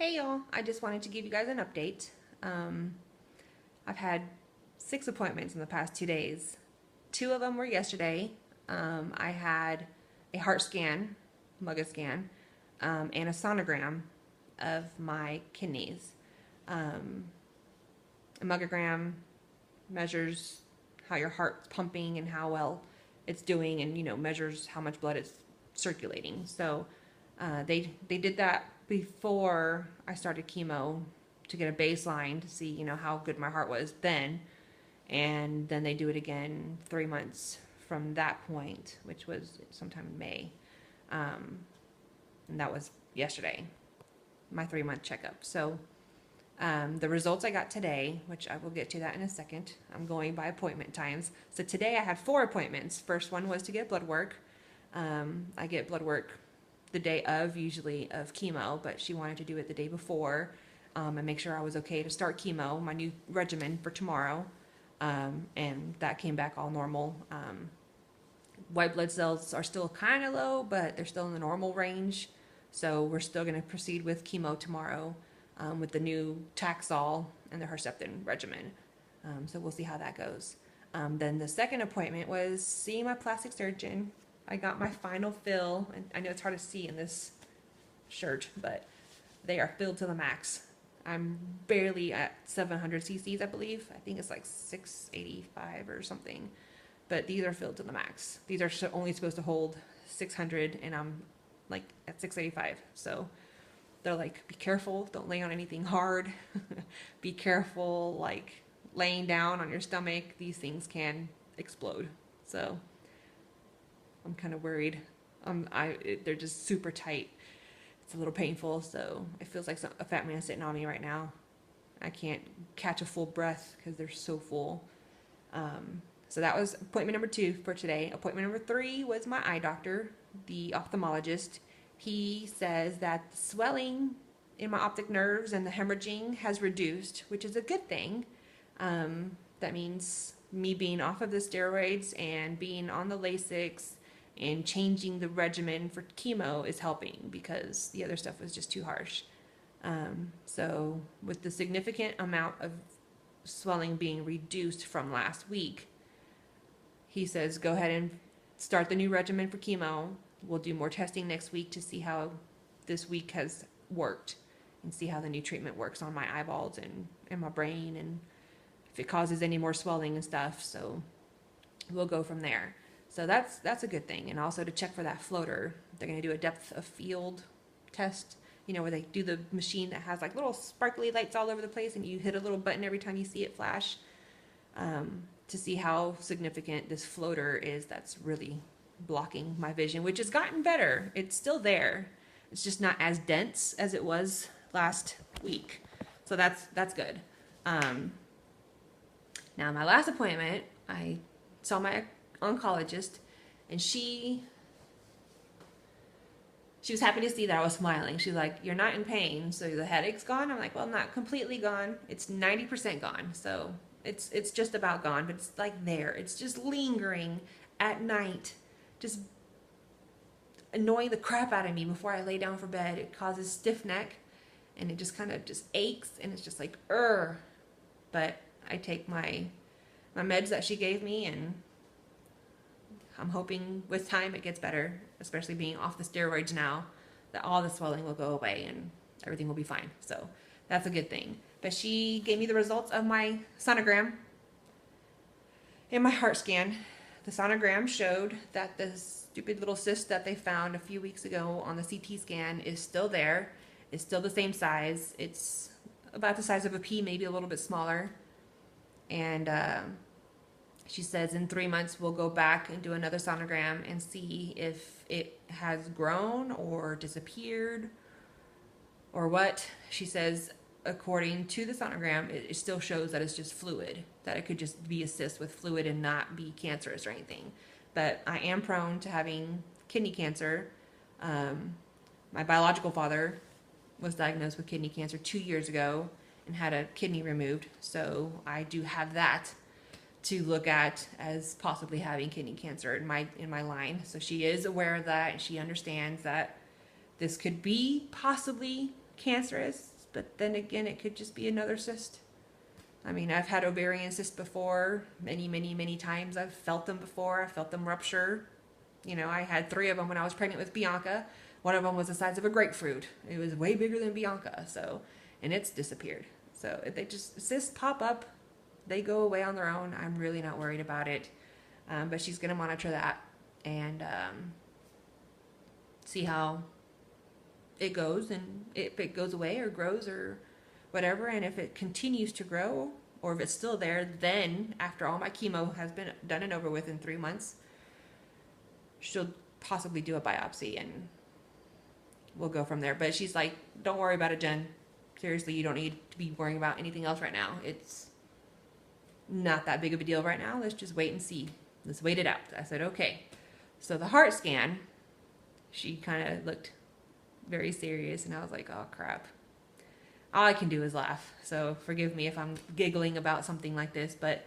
Hey y'all, I just wanted to give you guys an update. I've had 6 appointments in the past 2 days. Two of them were yesterday. I had a heart scan, mugga scan, and a sonogram of my kidneys. Um, a muggogram measures how your heart's pumping and how well it's doing, and measures how much blood is circulating. So they did that before I started chemo to get a baseline to see how good my heart was then, and then they do it again 3 months from that point, which was sometime in May, and that was yesterday, my 3 month checkup. So the results I got today, which I will get to that in a second. I'm going by appointment times. So today I had 4 appointments. First one was to get blood work. I get blood work the day of, usually, of chemo, but she wanted to do it the day before and make sure I was okay to start chemo, my new regimen for tomorrow. And that came back all normal. White blood cells are still kind of low, but they're still in the normal range. So we're still going to proceed with chemo tomorrow with the new Taxol and the Herceptin regimen. So we'll see how that goes. Then the second appointment was seeing my plastic surgeon. I got my final fill, and I know it's hard to see in this shirt, but they are filled to the max. I'm barely at 700 cc's, I believe. I think it's like 685 or something, but these are filled to the max. These are only supposed to hold 600, and I'm like at 685. So they're like, be careful, don't lay on anything hard. Be careful, like laying down on your stomach. These things can explode. So I'm kind of worried. They're just super tight. It's a little painful, so it feels like a fat man sitting on me right now. I can't catch a full breath because they're so full. So that was appointment number 2 for today. Appointment number 3 was my eye doctor, the ophthalmologist. He says that the swelling in my optic nerves and the hemorrhaging has reduced, which is a good thing. That means me being off of the steroids and being on the Lasix and changing the regimen for chemo is helping, because the other stuff was just too harsh. So with the significant amount of swelling being reduced from last week, he says go ahead and start the new regimen for chemo. We'll do more testing next week to see how this week has worked and see how the new treatment works on my eyeballs and my brain, and if it causes any more swelling and stuff. So we'll go from there. So that's a good thing. And also to check for that floater, they're going to do a depth of field test, where they do the machine that has like little sparkly lights all over the place, and you hit a little button every time you see it flash, to see how significant this floater is that's really blocking my vision, which has gotten better. It's still there. It's just not as dense as it was last week. So that's good. Now my last appointment, I saw my oncologist, and she was happy to see that I was smiling. She's like, you're not in pain, so the headache's gone? I'm like, well, not completely gone. It's 90% gone. So it's just about gone, but it's like there. It's just lingering at night, just annoying the crap out of me before I lay down for bed. It causes stiff neck, and it just kind of just aches, and it's just like, but I take my meds that she gave me, and I'm hoping with time it gets better, especially being off the steroids now, that all the swelling will go away and everything will be fine. So that's a good thing. But she gave me the results of my sonogram and my heart scan. The sonogram showed that the stupid little cyst that they found a few weeks ago on the CT scan is still there. It's still the same size. It's about the size of a pea, maybe a little bit smaller. And she says in 3 months we'll go back and do another sonogram and see if it has grown or disappeared or what. She says according to the sonogram, it still shows that it's just fluid, that it could just be a cyst with fluid and not be cancerous or anything. But I am prone to having kidney cancer. My biological father was diagnosed with kidney cancer 2 years ago and had a kidney removed, so I do have that to look at as possibly having kidney cancer in my line. So she is aware of that, and she understands that this could be possibly cancerous. but then again, it could just be another cyst. I mean, I've had ovarian cysts before, many, many, many times. I've felt them before. I felt them rupture. You know, I had 3 of them when I was pregnant with Bianca. One of them was the size of a grapefruit. It was way bigger than Bianca, so, and it's disappeared. So if they just, cysts pop up, they go away on their own. I'm really not worried about it. But she's going to monitor that and see how it goes, and if it goes away or grows or whatever, and if it continues to grow or if it's still there, then after all my chemo has been done and over with in 3 months, she'll possibly do a biopsy and we'll go from there. But she's like, don't worry about it, Jen. Seriously, you don't need to be worrying about anything else right now. It's not that big of a deal right now. Let's just wait and see. Let's wait it out. I said, okay. So the heart scan, she kind of looked very serious, and I was like, oh crap. All I can do is laugh. So forgive me if I'm giggling about something like this, but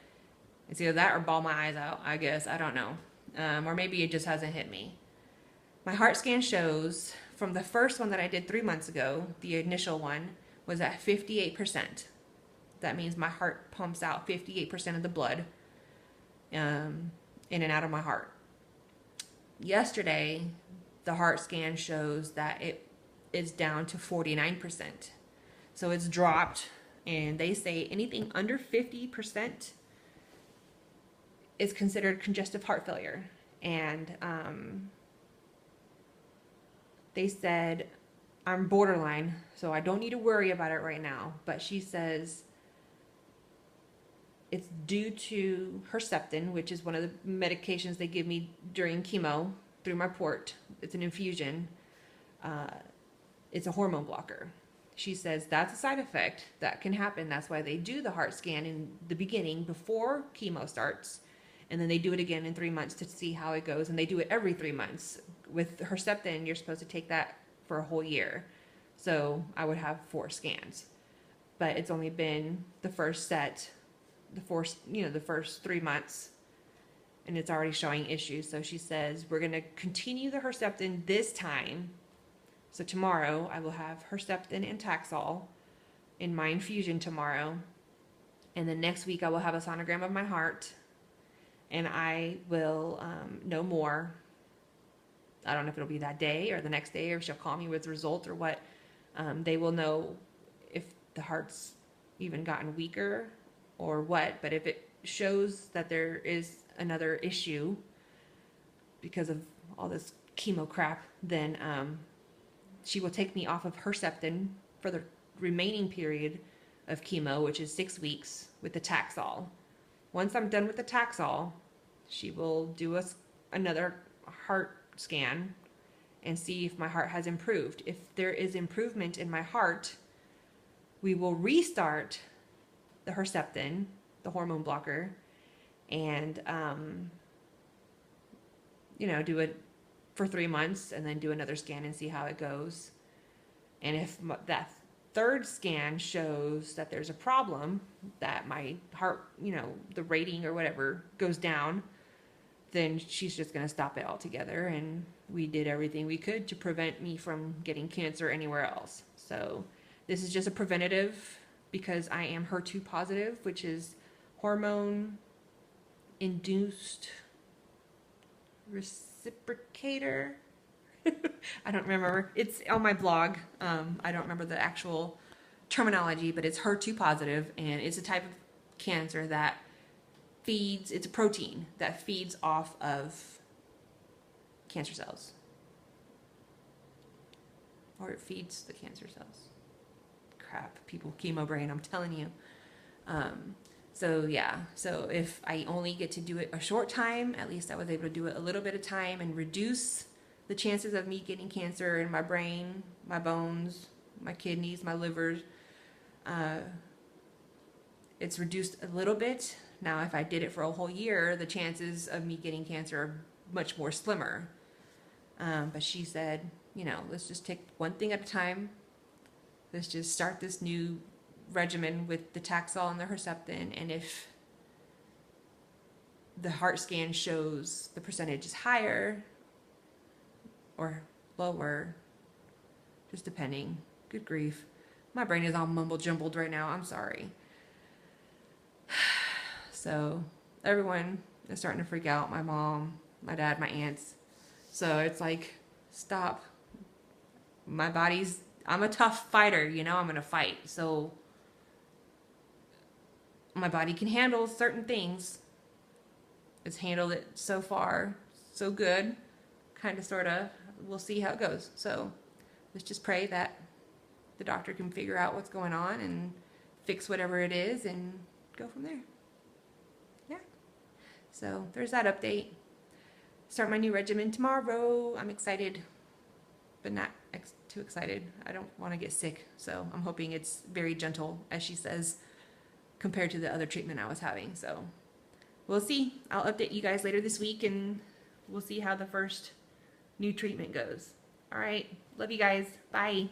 it's either that or bawl my eyes out, I guess. I don't know. Or maybe it just hasn't hit me. My heart scan shows from the first one that I did 3 months ago, the initial one, was at 58%. That means my heart pumps out 58% of the blood in and out of my heart. Yesterday, the heart scan shows that it is down to 49%. So it's dropped, and they say anything under 50% is considered congestive heart failure. And they said I'm borderline, so I don't need to worry about it right now. But she says it's due to Herceptin, which is one of the medications they give me during chemo through my port. It's an infusion. It's a hormone blocker. She says that's a side effect that can happen. That's why they do the heart scan in the beginning before chemo starts. And then they do it again in 3 months to see how it goes. And they do it every 3 months. With Herceptin, you're supposed to take that for a whole year. So I would have 4 scans. But it's only been the first set, the first 3 months. And it's already showing issues. So she says, we're going to continue the Herceptin this time. So tomorrow I will have Herceptin and Taxol in my infusion tomorrow. And then next week I will have a sonogram of my heart. And I will know more. I don't know if it'll be that day or the next day, or if she'll call me with the result or what. They will know if the heart's even gotten weaker or what. But if it shows that there is another issue because of all this chemo crap, then she will take me off of Herceptin for the remaining period of chemo, which is 6 weeks, with the Taxol. Once I'm done with the Taxol, she will do another heart scan and see if my heart has improved. If there is improvement in my heart, we will restart the Herceptin, the hormone blocker, and do it for 3 months and then do another scan and see how it goes. And if that third scan shows that there's a problem, that my heart, the rating or whatever goes down, then she's just going to stop it altogether. And we did everything we could to prevent me from getting cancer anywhere else. So this is just a preventative because I am HER2 positive, which is hormone induced reciprocator. I don't remember. It's on my blog. I don't remember the actual terminology, but it's HER2 positive, and it's a type of cancer that feeds, it's a protein that feeds off of cancer cells. Or it feeds the cancer cells. Crap, people, chemo brain, I'm telling you. So if I only get to do it a short time, at least I was able to do it a little bit of time and reduce the chances of me getting cancer in my brain, my bones, my kidneys, my livers. It's reduced a little bit. Now, if I did it for a whole year, the chances of me getting cancer are much more slimmer. But she said, let's just take one thing at a time. Let's just start this new regimen with the Taxol and the Herceptin. And if the heart scan shows the percentage is higher or lower, just depending, good grief, My brain is all mumble jumbled right now. I'm sorry. So everyone is starting to freak out. My mom, my dad, my aunts. So it's like, stop. My body's, I'm a tough fighter, you know, I'm going to fight. So my body can handle certain things. It's handled it so far, so good. Kind of, sort of. We'll see how it goes. So let's just pray that the doctor can figure out what's going on and fix whatever it is and go from there. Yeah. So there's that update. Start my new regimen tomorrow. I'm excited, but not too excited. I don't want to get sick, so I'm hoping it's very gentle, as she says, compared to the other treatment I was having. So we'll see. I'll update you guys later this week, and we'll see how the first new treatment goes. All right. Love you guys. Bye.